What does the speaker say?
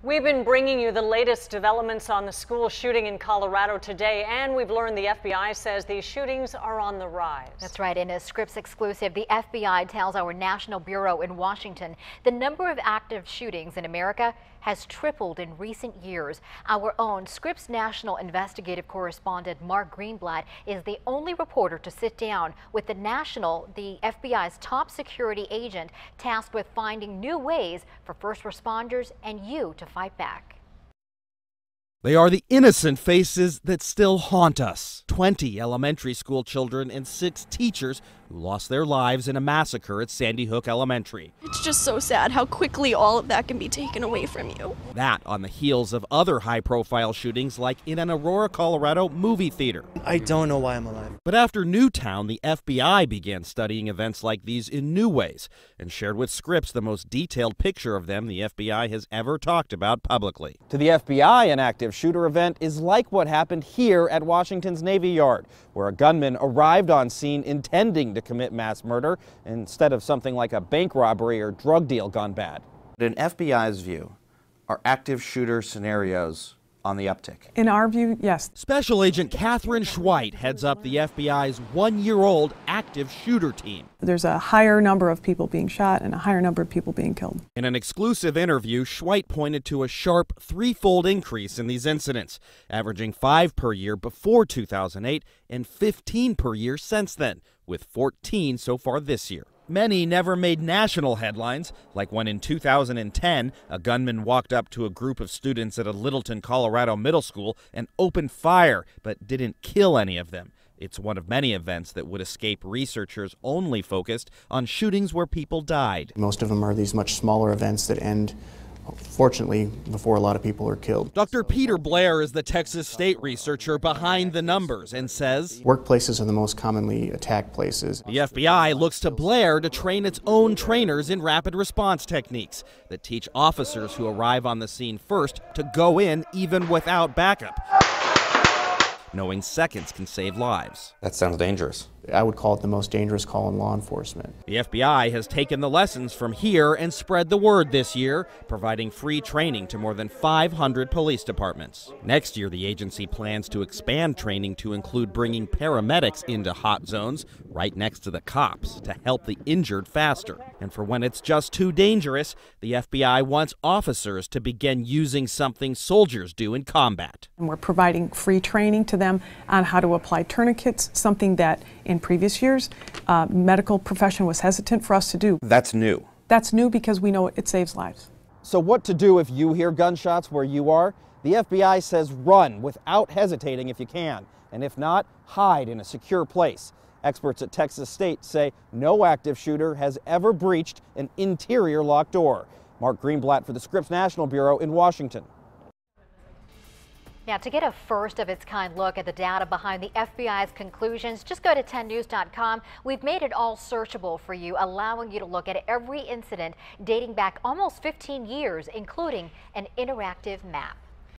We've been bringing you the latest developments on the school shooting in Colorado today, and we've learned the FBI says these shootings are on the rise. That's right. In a Scripps Exclusive, the FBI tells our National Bureau in Washington the number of active shootings in America has tripled in recent years. Our own Scripps National Investigative Correspondent Mark Greenblatt is the only reporter to sit down with the FBI's top security agent tasked with finding new ways for first responders and you to fight back. They are the innocent faces that still haunt us. 20 elementary school children and 6 teachers who lost their lives in a massacre at Sandy Hook Elementary. It's just so sad how quickly all of that can be taken away from you. That on the heels of other high-profile shootings like in an Aurora, Colorado movie theater. I don't know why I'm alive. But after Newtown, the FBI began studying events like these in new ways and shared with Scripps the most detailed picture of them the FBI has ever talked about publicly. To the FBI, an active shooter event is like what happened here at Washington's Navy Yard, where a gunman arrived on scene intending to commit mass murder instead of something like a bank robbery or drug deal gone bad. In FBI's view, are active shooter scenarios on the uptick? In our view, yes. Special Agent Catherine Schweit heads up the FBI's one-year-old active shooter team. There's a higher number of people being shot and a higher number of people being killed. In an exclusive interview, Schweit pointed to a sharp threefold increase in these incidents, averaging 5 per year before 2008 and 15 per year since then, with 14 so far this year. Many never made national headlines, like when in 2010, a gunman walked up to a group of students at a Littleton, Colorado middle school and opened fire, but didn't kill any of them. It's one of many events that would escape researchers only focused on shootings where people died. Most of them are these much smaller events that end, fortunately, before a lot of people are killed. Dr. Peter Blair is the Texas State researcher behind the numbers and says workplaces are the most commonly attacked places. The FBI looks to Blair to train its own trainers in rapid response techniques that teach officers who arrive on the scene first to go in even without backup, knowing seconds can save lives. That sounds dangerous. I would call it the most dangerous call in law enforcement. The FBI has taken the lessons from here and spread the word this year, providing free training to more than 500 police departments. Next year, the agency plans to expand training to include bringing paramedics into hot zones right next to the cops to help the injured faster. And for when it's just too dangerous, the FBI wants officers to begin using something soldiers do in combat. And we're providing free training to them on how to apply tourniquets, something that in previous years, medical profession was hesitant for us to do. That's new. That's new because we know it saves lives. So what to do if you hear gunshots where you are? The FBI says run without hesitating if you can, and if not, hide in a secure place. Experts at Texas State say no active shooter has ever breached an interior locked door. Mark Greenblatt for the Scripps National Bureau in Washington. Now, to get a first-of-its-kind look at the data behind the FBI's conclusions, just go to 10news.com. We've made it all searchable for you, allowing you to look at every incident dating back almost 15 years, including an interactive map.